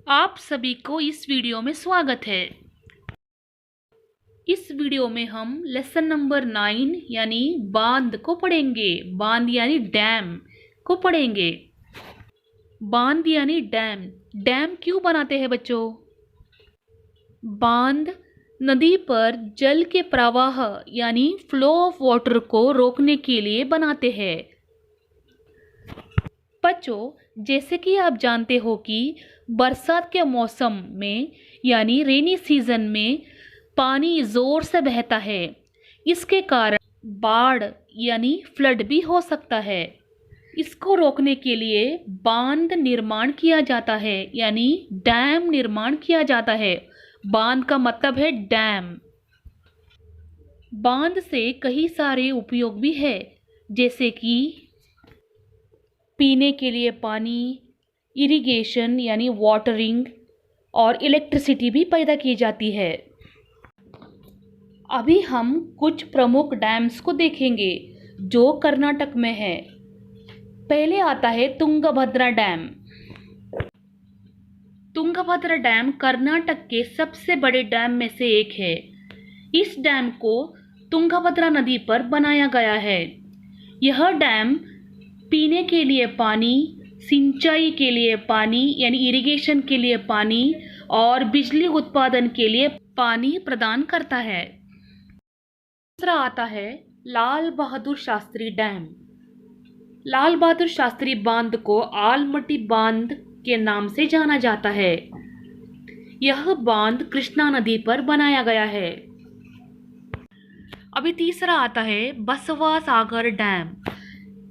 आप सभी को इस वीडियो में स्वागत है। इस वीडियो में हम लेसन नंबर 9 यानी बांध को पढ़ेंगे। बांध यानी डैम को पढ़ेंगे। बांध यानी डैम। डैम क्यों बनाते हैं बच्चों? बांध नदी पर जल के प्रवाह यानी फ्लो ऑफ वाटर को रोकने के लिए बनाते हैं। बच्चों, जैसे कि आप जानते हो कि बरसात के मौसम में यानी रेनी सीजन में पानी जोर से बहता है। इसके कारण बाढ़ यानी फ्लड भी हो सकता है। इसको रोकने के लिए बांध निर्माण किया जाता है यानी डैम निर्माण किया जाता है। बांध का मतलब है डैम। बांध से कई सारे उपयोग भी है, जैसे कि पीने के लिए पानी, इरिगेशन यानी वाटरिंग और इलेक्ट्रिसिटी भी पैदा की जाती है। अभी हम कुछ प्रमुख डैम्स को देखेंगे जो कर्नाटक में है। पहले आता है तुंगभद्रा डैम। तुंगभद्रा डैम कर्नाटक के सबसे बड़े डैम में से एक है। इस डैम को तुंगभद्रा नदी पर बनाया गया है। यह डैम पीने के लिए पानी, सिंचाई के लिए पानी यानी इरिगेशन के लिए पानी और बिजली उत्पादन के लिए पानी प्रदान करता है। दूसरा आता है लाल बहादुर शास्त्री डैम। लाल बहादुर शास्त्री बांध को आलमटी बांध के नाम से जाना जाता है। यह बांध कृष्णा नदी पर बनाया गया है। अभी तीसरा आता है बसवा सागर डैम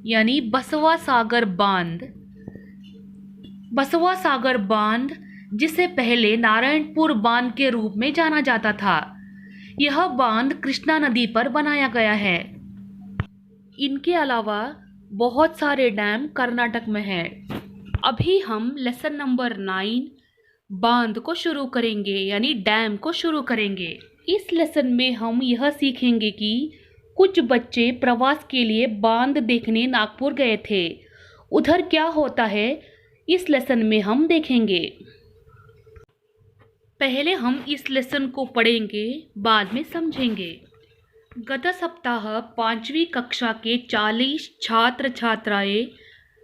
यानी बसवा सागर बांध। बसवा सागर बांध, जिसे पहले नारायणपुर बांध के रूप में जाना जाता था, यह बांध कृष्णा नदी पर बनाया गया है। इनके अलावा बहुत सारे डैम कर्नाटक में हैं। अभी हम लेसन नंबर 9 बांध को शुरू करेंगे यानी डैम को शुरू करेंगे। इस लेसन में हम यह सीखेंगे कि कुछ बच्चे प्रवास के लिए बांध देखने नागपुर गए थे। उधर क्या होता है इस लेसन में हम देखेंगे। पहले हम इस लेसन को पढ़ेंगे, बाद में समझेंगे। गत सप्ताह 5वीं कक्षा के 40 छात्र छात्राएं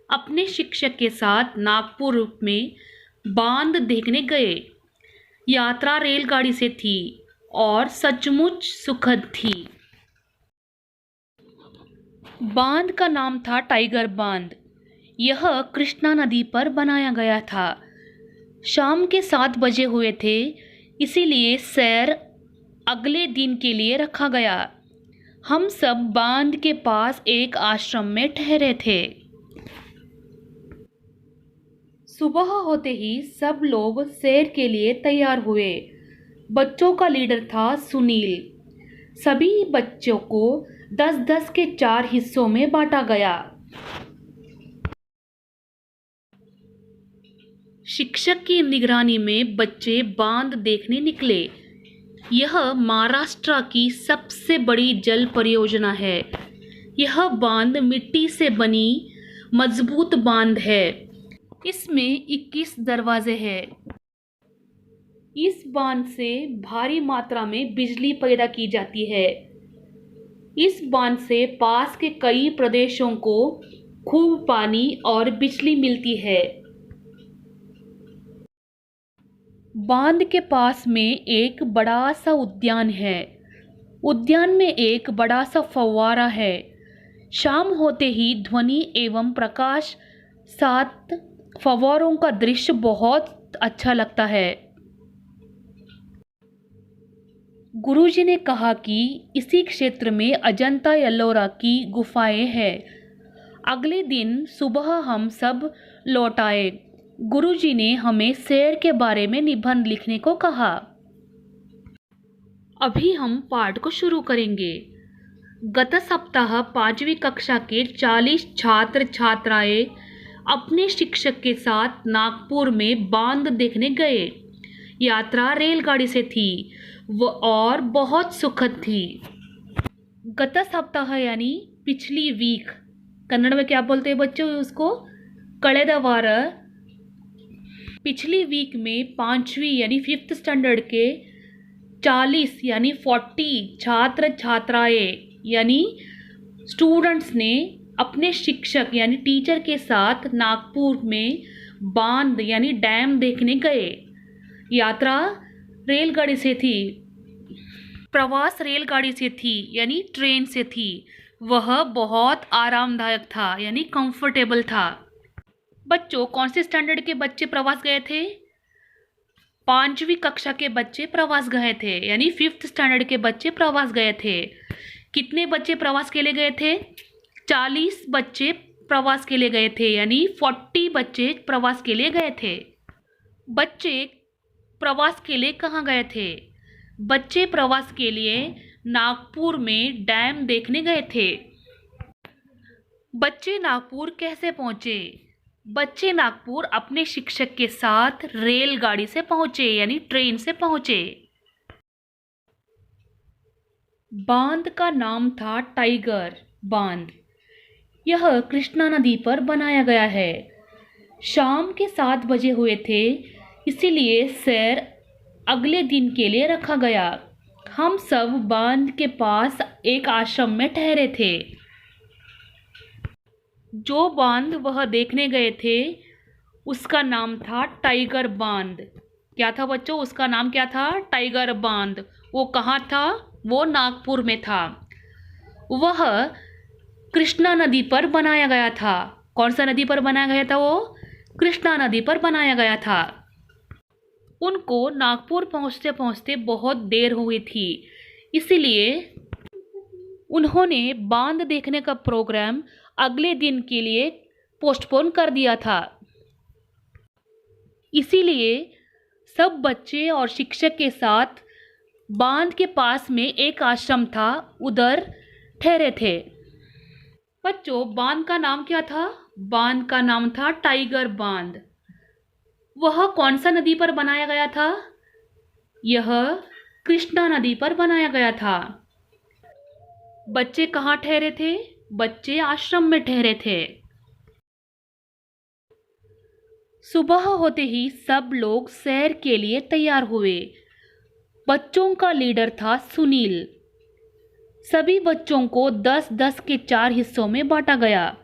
अपने शिक्षक के साथ नागपुर में बांध देखने गए। यात्रा रेलगाड़ी से थी और सचमुच सुखद थी। बांध का नाम था टाइगर बांध। यह कृष्णा नदी पर बनाया गया था। शाम के 7 बजे हुए थे, इसीलिए सैर अगले दिन के लिए रखा गया। हम सब बांध के पास एक आश्रम में ठहरे थे। सुबह होते ही सब लोग सैर के लिए तैयार हुए। बच्चों का लीडर था सुनील। सभी बच्चों को 10-10 के 4 हिस्सों में बांटा गया। शिक्षक की निगरानी में बच्चे बांध देखने निकले। यह महाराष्ट्र की सबसे बड़ी जल परियोजना है। यह बांध मिट्टी से बनी मजबूत बांध है। इसमें 21 दरवाजे हैं। इस बांध से भारी मात्रा में बिजली पैदा की जाती है। इस बांध से पास के कई प्रदेशों को खूब पानी और बिजली मिलती है। बांध के पास में एक बड़ा सा उद्यान है। उद्यान में एक बड़ा सा फव्वारा है। शाम होते ही ध्वनि एवं प्रकाश साथ फव्वारों का दृश्य बहुत अच्छा लगता है। गुरुजी ने कहा कि इसी क्षेत्र में अजंता एलोरा की गुफाएं हैं। अगले दिन सुबह हम सब लौट आए। गुरुजी ने हमें सैर के बारे में निबंध लिखने को कहा। अभी हम पाठ को शुरू करेंगे। गत सप्ताह 5वीं कक्षा के 40 छात्र छात्राएं अपने शिक्षक के साथ नागपुर में बांध देखने गए। यात्रा रेलगाड़ी से थी और बहुत सुखद थी। गत सप्ताह यानी पिछली वीक, कन्नड़ में क्या बोलते हैं बच्चों उसको? कಳೆದ ವಾರ पिछली वीक में 5वीं यानी 5th स्टैंडर्ड के 40 यानी 40 छात्र छात्राएं यानी स्टूडेंट्स ने अपने शिक्षक यानी टीचर के साथ नागपुर में बांध यानी डैम देखने गए। यात्रा रेलगाड़ी से थी, प्रवास रेलगाड़ी से थी यानी ट्रेन से थी। वह बहुत आरामदायक था यानी कंफर्टेबल था। बच्चों, कौन से स्टैंडर्ड के बच्चे प्रवास गए थे? 5वीं कक्षा के बच्चे प्रवास गए थे यानी 5th स्टैंडर्ड के बच्चे प्रवास गए थे। कितने बच्चे प्रवास के लिए गए थे? 40 बच्चे प्रवास के लिए गए थे यानी 40 बच्चे प्रवास के लिए गए थे। बच्चे प्रवास के लिए कहाँ गए थे? बच्चे प्रवास के लिए नागपुर में डैम देखने गए थे। बच्चे नागपुर कैसे पहुँचे? बच्चे नागपुर अपने शिक्षक के साथ रेलगाड़ी से पहुँचे यानी ट्रेन से पहुँचे। बांध का नाम था टाइगर बांध। यह कृष्णा नदी पर बनाया गया है। शाम के 7 बजे हुए थे, इसीलिए सैर अगले दिन के लिए रखा गया। हम सब बांध के पास एक आश्रम में ठहरे थे। जो बांध वह देखने गए थे उसका नाम था टाइगर बांध। क्या था बच्चों? उसका नाम क्या था? टाइगर बांध। वो कहाँ था? वो नागपुर में था। वह कृष्णा नदी पर बनाया गया था। कौन सा नदी पर बनाया गया था? वो कृष्णा नदी पर बनाया गया था। उनको नागपुर पहुँचते पहुँचते बहुत देर हुई थी, इसीलिए उन्होंने बांध देखने का प्रोग्राम अगले दिन के लिए पोस्टपोन कर दिया था। इसीलिए सब बच्चे और शिक्षक के साथ बांध के पास में एक आश्रम था, उधर ठहरे थे। बच्चों, बांध का नाम क्या था? बांध का नाम था टाइगर बांध। वह कौन सा नदी पर बनाया गया था? यह कृष्णा नदी पर बनाया गया था। बच्चे कहाँ ठहरे थे? बच्चे आश्रम में ठहरे थे। सुबह होते ही सब लोग सैर के लिए तैयार हुए। बच्चों का लीडर था सुनील। सभी बच्चों को 10-10 के 4 हिस्सों में बांटा गया।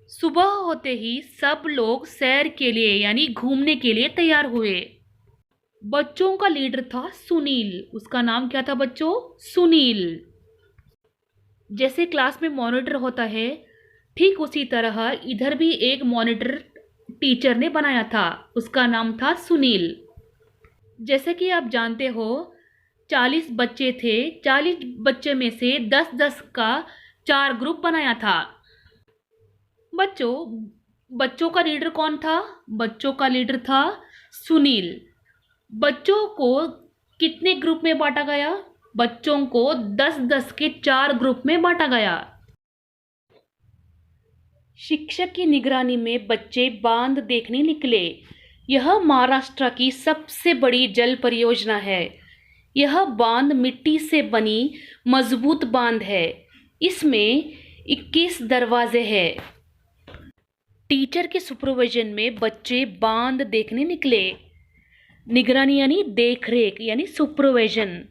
सुबह होते ही सब लोग सैर के लिए यानी घूमने के लिए तैयार हुए। बच्चों का लीडर था सुनील। उसका नाम क्या था बच्चों? सुनील। जैसे क्लास में मॉनिटर होता है, ठीक उसी तरह इधर भी एक मॉनिटर टीचर ने बनाया था। उसका नाम था सुनील। जैसे कि आप जानते हो 40 बच्चे थे। 40 बच्चे में से 10-10 का 4 ग्रुप बनाया था। बच्चों का लीडर कौन था? बच्चों का लीडर था सुनील। बच्चों को कितने ग्रुप में बांटा गया? बच्चों को 10-10 के 4 ग्रुप में बांटा गया। शिक्षक की निगरानी में बच्चे बांध देखने निकले। यह महाराष्ट्र की सबसे बड़ी जल परियोजना है। यह बांध मिट्टी से बनी मजबूत बांध है। इसमें 21 दरवाजे हैं। टीचर के सुपरविजन में बच्चे बांध देखने निकले। निगरानी यानी देखरेख यानी सुपरविजन।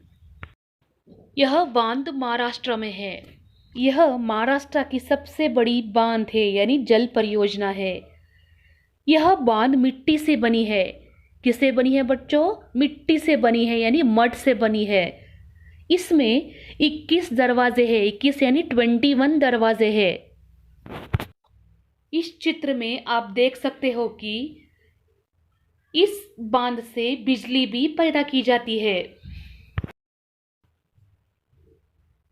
यह बांध महाराष्ट्र में है। यह महाराष्ट्र की सबसे बड़ी बांध है यानी जल परियोजना है। यह बांध मिट्टी से बनी है। किससे बनी है बच्चों? मिट्टी से बनी है यानी मड से बनी है। इसमें 21 दरवाजे हैं। 21 यानी 21 दरवाजे हैं। इस चित्र में आप देख सकते हो कि इस बांध से बिजली भी पैदा की जाती है।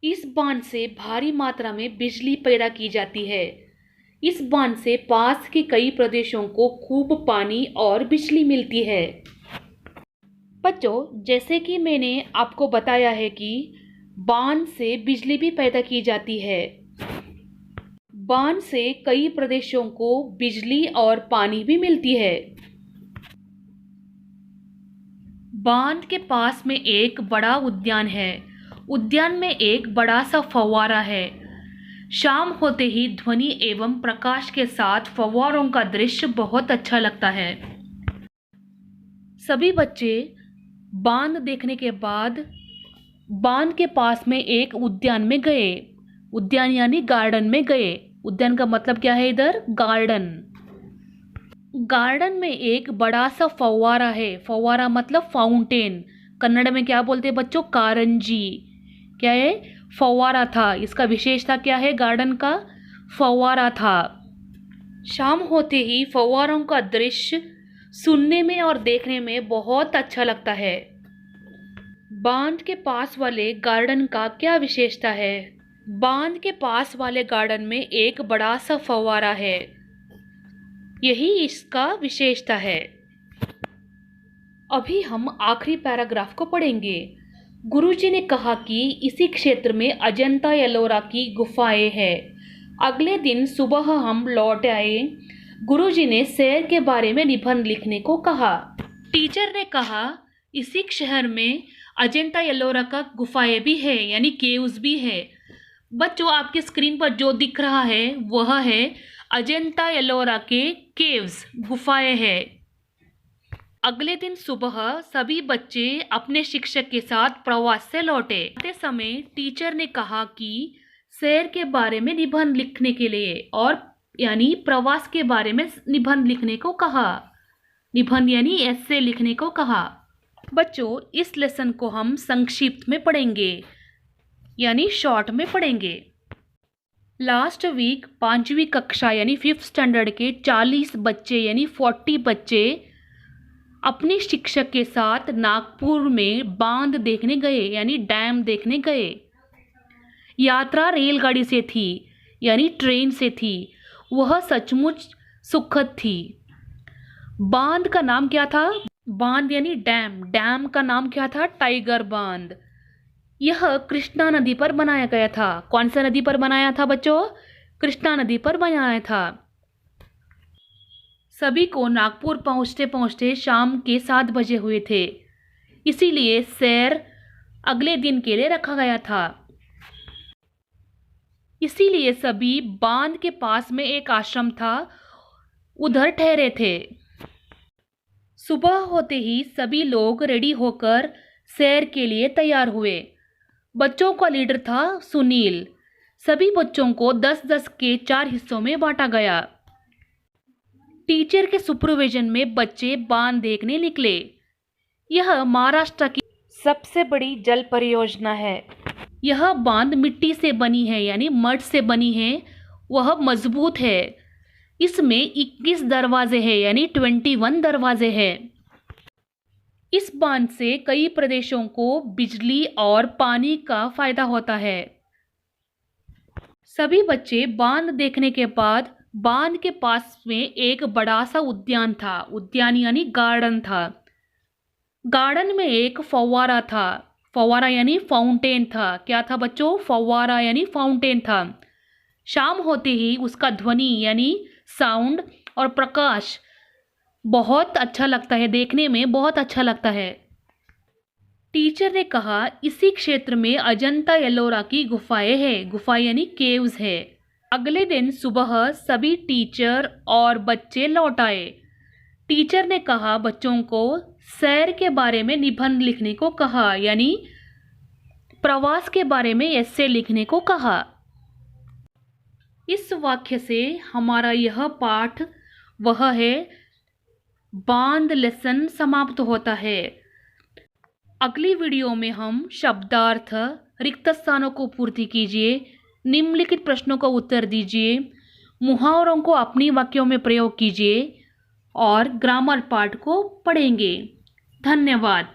इस बांध से भारी मात्रा में बिजली पैदा की जाती है। इस बांध से पास के कई प्रदेशों को खूब पानी और बिजली मिलती है। बच्चों, जैसे कि मैंने आपको बताया है कि बांध से बिजली भी पैदा की जाती है। बांध से कई प्रदेशों को बिजली और पानी भी मिलती है। बांध के पास में एक बड़ा उद्यान है। उद्यान में एक बड़ा सा फव्वारा है। शाम होते ही ध्वनि एवं प्रकाश के साथ फव्वारों का दृश्य बहुत अच्छा लगता है। सभी बच्चे बांध देखने के बाद बांध के पास में एक उद्यान में गए। उद्यान यानी गार्डन में गए। उद्यान का मतलब क्या है इधर? गार्डन। गार्डन में एक बड़ा सा फव्वारा है। फव्वारा मतलब फाउंटेन। कन्नड़ में क्या बोलते हैं बच्चों? कारंजी। क्या है? फव्वारा था। इसका विशेषता क्या है गार्डन का? फव्वारा था। शाम होते ही फव्वारों का दृश्य सुनने में और देखने में बहुत अच्छा लगता है। बांध के पास वाले गार्डन का क्या विशेषता है? बांध के पास वाले गार्डन में एक बड़ा सा फव्वारा है। यही इसका विशेषता है। अभी हम आखिरी पैराग्राफ को पढ़ेंगे। गुरुजी ने कहा कि इसी क्षेत्र में अजंता एलोरा की गुफाएं हैं। अगले दिन सुबह हम लौट आए। गुरुजी ने सैर के बारे में निबंध लिखने को कहा। टीचर ने कहा इसी शहर में अजंता एलोरा का गुफाएं भी है, यानी केव्स भी है। बच्चों, आपके स्क्रीन पर जो दिख रहा है वह है अजंता एलोरा के केव्स, गुफाएं हैं। अगले दिन सुबह सभी बच्चे अपने शिक्षक के साथ प्रवास से लौटे। आते समय टीचर ने कहा कि सैर के बारे में निबंध लिखने के लिए, और यानी प्रवास के बारे में निबंध लिखने को कहा। निबंध यानी एस्से लिखने को कहा। बच्चों, इस लेसन को हम संक्षिप्त में पढ़ेंगे, यानी शॉर्ट में पढ़ेंगे। लास्ट वीक 5वीं कक्षा यानी 5th स्टैंडर्ड के 40 बच्चे यानी 40 बच्चे अपने शिक्षक के साथ नागपुर में बांध देखने गए, यानी डैम देखने गए। यात्रा रेलगाड़ी से थी, यानी ट्रेन से थी। वह सचमुच सुखद थी। बांध का नाम क्या था? बांध यानी डैम। डैम का नाम क्या था? टाइगर बांध। यह कृष्णा नदी पर बनाया गया था। कौन सा नदी पर बनाया था बच्चों? कृष्णा नदी पर बनाया था। सभी को नागपुर पहुंचते पहुंचते शाम के 7 बजे हुए थे। इसीलिए सैर अगले दिन के लिए रखा गया था। इसीलिए सभी बांध के पास में एक आश्रम था, उधर ठहरे थे। सुबह होते ही सभी लोग रेडी होकर सैर के लिए तैयार हुए। बच्चों का लीडर था सुनील। सभी बच्चों को 10-10 के 4 हिस्सों में बांटा गया। टीचर के सुपरविजन में बच्चे बांध देखने निकले। यह महाराष्ट्र की सबसे बड़ी जल परियोजना है। यह बांध मिट्टी से बनी है, यानी मड से बनी है। वह मजबूत है। इसमें 21 दरवाजे हैं, यानी 21 दरवाजे हैं। इस बांध से कई प्रदेशों को बिजली और पानी का फायदा होता है। सभी बच्चे बांध देखने के बाद बांध के पास में एक बड़ा सा उद्यान था। उद्यान यानी गार्डन था। गार्डन में एक फव्वारा था। फव्वारा यानी फाउंटेन था। क्या था बच्चों? फव्वारा यानी फाउंटेन था। शाम होते ही उसका ध्वनि यानी साउंड और प्रकाश बहुत अच्छा लगता है, देखने में बहुत अच्छा लगता है। टीचर ने कहा इसी क्षेत्र में अजंता एलोरा की गुफाएं हैं। गुफाएं यानी केव्स है। अगले दिन सुबह सभी टीचर और बच्चे लौट आए। टीचर ने कहा बच्चों को सैर के बारे में निबंध लिखने को कहा, यानी प्रवास के बारे में एस्से लिखने को कहा। इस वाक्य से हमारा यह पाठ वह है बांध लेसन समाप्त होता है। अगली वीडियो में हम शब्दार्थ, रिक्त स्थानों को पूर्ति कीजिए, निम्नलिखित प्रश्नों का उत्तर दीजिए, मुहावरों को अपनी वाक्यों में प्रयोग कीजिए और ग्रामर पार्ट को पढ़ेंगे। धन्यवाद।